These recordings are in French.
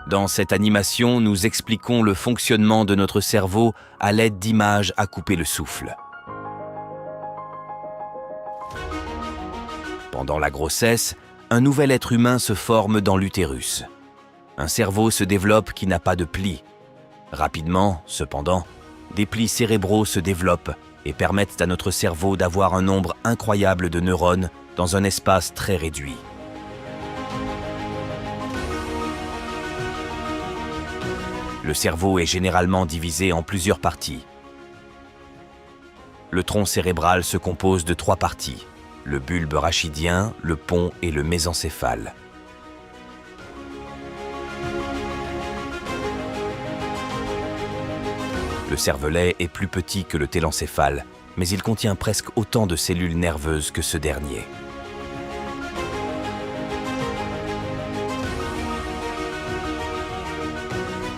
Dans cette animation, nous expliquons le fonctionnement de notre cerveau à l'aide d'images à couper le souffle. Pendant la grossesse, un nouvel être humain se forme dans l'utérus. Un cerveau se développe qui n'a pas de plis. Rapidement, cependant, des plis cérébraux se développent et permettent à notre cerveau d'avoir un nombre incroyable de neurones dans un espace très réduit. Le cerveau est généralement divisé en plusieurs parties. Le tronc cérébral se compose de 3 parties, le bulbe rachidien, le pont et le mésencéphale. Le cervelet est plus petit que le télencéphale, mais il contient presque autant de cellules nerveuses que ce dernier.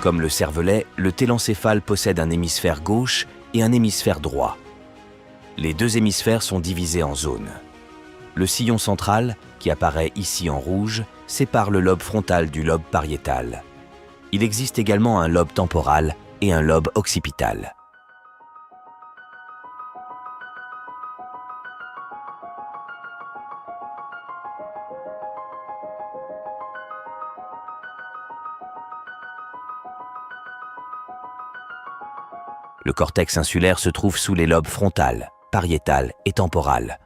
Comme le cervelet, le télencéphale possède un hémisphère gauche et un hémisphère droit. Les 2 hémisphères sont divisés en zones. Le sillon central, qui apparaît ici en rouge, sépare le lobe frontal du lobe pariétal. Il existe également un lobe temporal et un lobe occipital. Le cortex insulaire se trouve sous les lobes frontal, pariétal et temporal.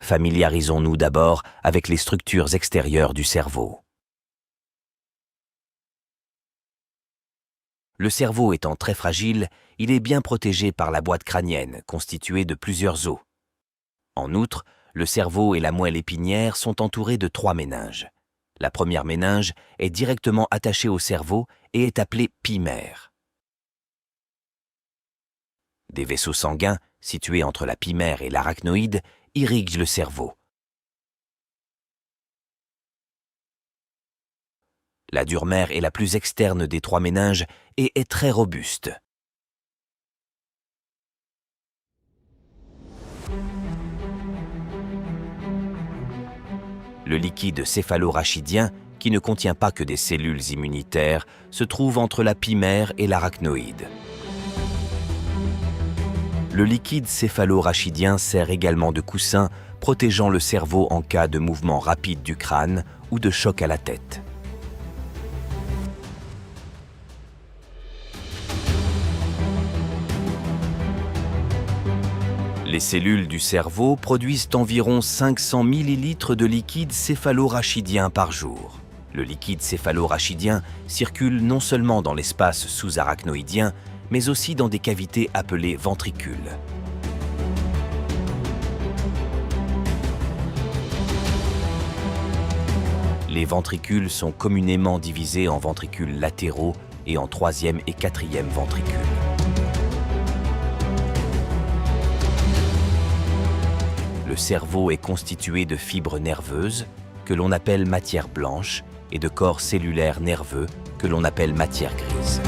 Familiarisons-nous d'abord avec les structures extérieures du cerveau. Le cerveau étant très fragile, il est bien protégé par la boîte crânienne, constituée de plusieurs os. En outre, le cerveau et la moelle épinière sont entourés de 3 méninges. La première méninge est directement attachée au cerveau et est appelée pimère. Des vaisseaux sanguins, situés entre la pimère et l'arachnoïde, irriguent le cerveau. La dure mère est la plus externe des 3 méninges et est très robuste. Le liquide céphalorachidien, qui ne contient pas que des cellules immunitaires, se trouve entre la pimère et l'arachnoïde. Le liquide céphalorachidien sert également de coussin, protégeant le cerveau en cas de mouvement rapide du crâne ou de choc à la tête. Les cellules du cerveau produisent environ 500 millilitres de liquide céphalorachidien par jour. Le liquide céphalorachidien circule non seulement dans l'espace sous-arachnoïdien, mais aussi dans des cavités appelées ventricules. Les ventricules sont communément divisés en ventricules latéraux et en 3e et 4e ventricules. Le cerveau est constitué de fibres nerveuses, que l'on appelle matière blanche, et de corps cellulaires nerveux, que l'on appelle matière grise.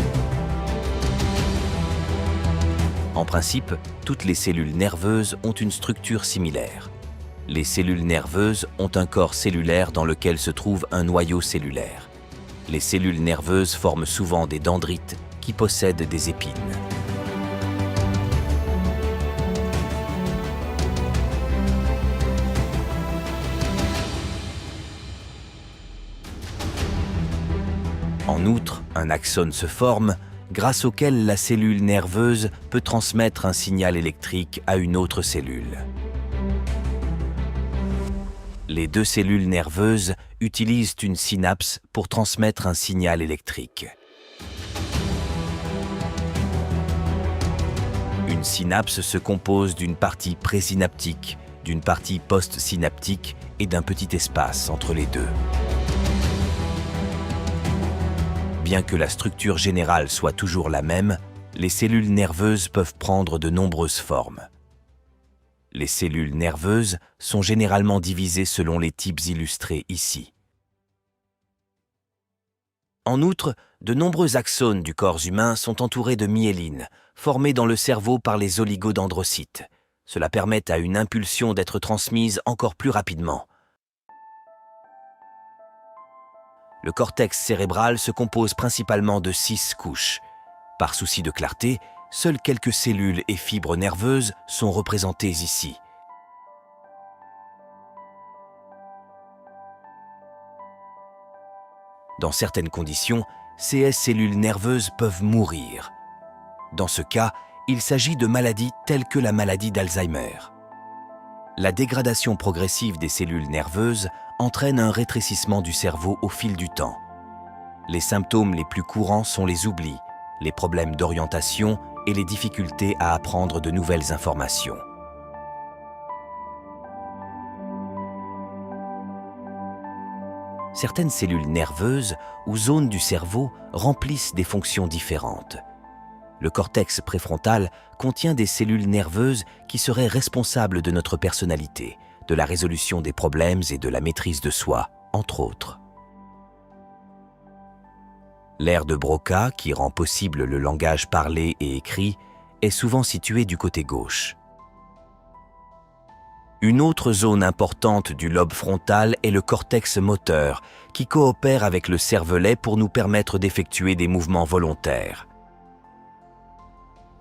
En principe, toutes les cellules nerveuses ont une structure similaire. Les cellules nerveuses ont un corps cellulaire dans lequel se trouve un noyau cellulaire. Les cellules nerveuses forment souvent des dendrites qui possèdent des épines. En outre, un axone se forme, grâce auquel la cellule nerveuse peut transmettre un signal électrique à une autre cellule. Les 2 cellules nerveuses utilisent une synapse pour transmettre un signal électrique. Une synapse se compose d'une partie présynaptique, d'une partie postsynaptique et d'un petit espace entre les 2. Bien que la structure générale soit toujours la même, les cellules nerveuses peuvent prendre de nombreuses formes. Les cellules nerveuses sont généralement divisées selon les types illustrés ici. En outre, de nombreux axones du corps humain sont entourés de myéline, formée dans le cerveau par les oligodendrocytes. Cela permet à une impulsion d'être transmise encore plus rapidement. Le cortex cérébral se compose principalement de 6 couches. Par souci de clarté, seules quelques cellules et fibres nerveuses sont représentées ici. Dans certaines conditions, ces cellules nerveuses peuvent mourir. Dans ce cas, il s'agit de maladies telles que la maladie d'Alzheimer. La dégradation progressive des cellules nerveuses entraîne un rétrécissement du cerveau au fil du temps. Les symptômes les plus courants sont les oublis, les problèmes d'orientation et les difficultés à apprendre de nouvelles informations. Certaines cellules nerveuses ou zones du cerveau remplissent des fonctions différentes. Le cortex préfrontal contient des cellules nerveuses qui seraient responsables de notre personnalité, de la résolution des problèmes et de la maîtrise de soi, entre autres. L'aire de Broca, qui rend possible le langage parlé et écrit, est souvent située du côté gauche. Une autre zone importante du lobe frontal est le cortex moteur, qui coopère avec le cervelet pour nous permettre d'effectuer des mouvements volontaires.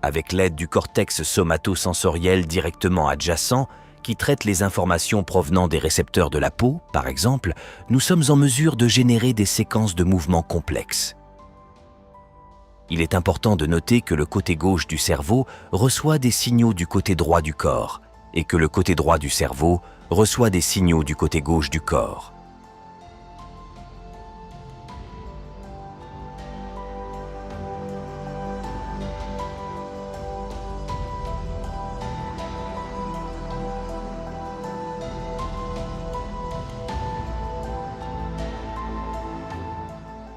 Avec l'aide du cortex somatosensoriel directement adjacent, qui traite les informations provenant des récepteurs de la peau, par exemple, nous sommes en mesure de générer des séquences de mouvements complexes. Il est important de noter que le côté gauche du cerveau reçoit des signaux du côté droit du corps, et que le côté droit du cerveau reçoit des signaux du côté gauche du corps.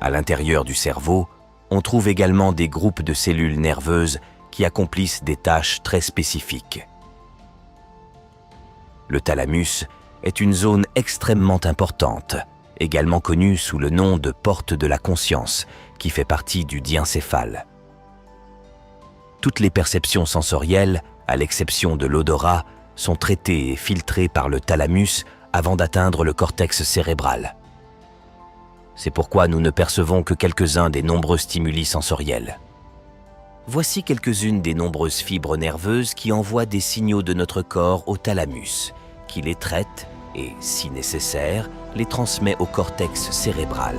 À l'intérieur du cerveau, on trouve également des groupes de cellules nerveuses qui accomplissent des tâches très spécifiques. Le thalamus est une zone extrêmement importante, également connue sous le nom de porte de la conscience, qui fait partie du diencéphale. Toutes les perceptions sensorielles, à l'exception de l'odorat, sont traitées et filtrées par le thalamus avant d'atteindre le cortex cérébral. C'est pourquoi nous ne percevons que quelques-uns des nombreux stimuli sensoriels. Voici quelques-unes des nombreuses fibres nerveuses qui envoient des signaux de notre corps au thalamus, qui les traite et, si nécessaire, les transmet au cortex cérébral.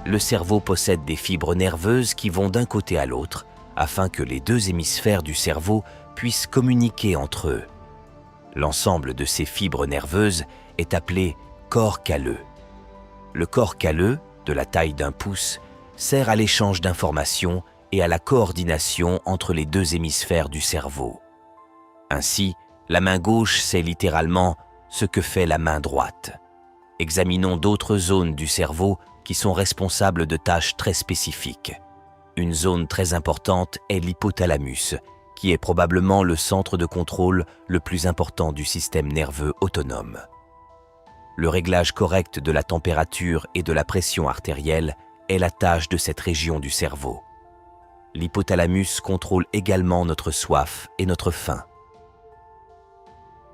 Le cerveau possède des fibres nerveuses qui vont d'un côté à l'autre, afin que les deux hémisphères du cerveau puissent communiquer entre eux. L'ensemble de ces fibres nerveuses est appelé corps calleux. Le corps calleux, de la taille d'un pouce, sert à l'échange d'informations et à la coordination entre les deux hémisphères du cerveau. Ainsi, la main gauche sait littéralement ce que fait la main droite. Examinons d'autres zones du cerveau qui sont responsables de tâches très spécifiques. Une zone très importante est l'hypothalamus, qui est probablement le centre de contrôle le plus important du système nerveux autonome. Le réglage correct de la température et de la pression artérielle est la tâche de cette région du cerveau. L'hypothalamus contrôle également notre soif et notre faim.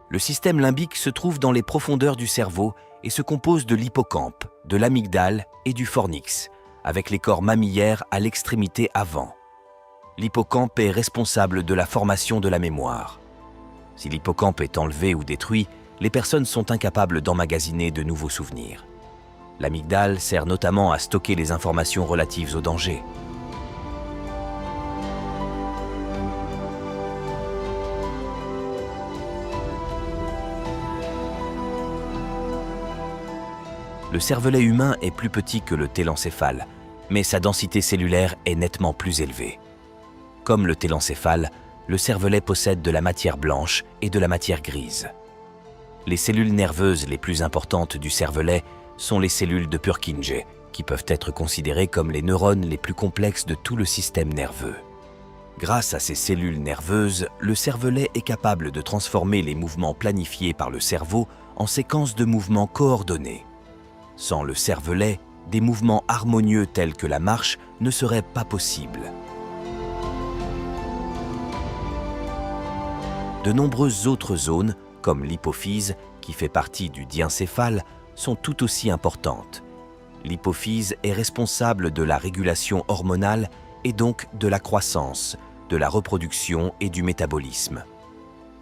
Le système limbique se trouve dans les profondeurs du cerveau et se compose de l'hippocampe, de l'amygdale et du fornix, avec les corps mammillaires à l'extrémité avant. L'hippocampe est responsable de la formation de la mémoire. Si l'hippocampe est enlevé ou détruit, les personnes sont incapables d'emmagasiner de nouveaux souvenirs. L'amygdale sert notamment à stocker les informations relatives au danger. Le cervelet humain est plus petit que le télencéphale, mais sa densité cellulaire est nettement plus élevée. Comme le télencéphale, le cervelet possède de la matière blanche et de la matière grise. Les cellules nerveuses les plus importantes du cervelet sont les cellules de Purkinje, qui peuvent être considérées comme les neurones les plus complexes de tout le système nerveux. Grâce à ces cellules nerveuses, le cervelet est capable de transformer les mouvements planifiés par le cerveau en séquences de mouvements coordonnés. Sans le cervelet, des mouvements harmonieux tels que la marche ne seraient pas possibles. de nombreuses autres zones, comme l'hypophyse, qui fait partie du diencéphale, sont tout aussi importantes. L'hypophyse est responsable de la régulation hormonale et donc de la croissance, de la reproduction et du métabolisme.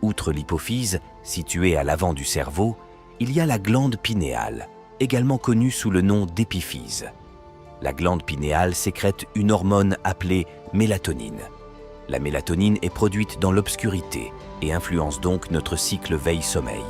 Outre l'hypophyse, située à l'avant du cerveau, il y a la glande pinéale, également connue sous le nom d'épiphyse. La glande pinéale sécrète une hormone appelée mélatonine. La mélatonine est produite dans l'obscurité et influence donc notre cycle veille-sommeil.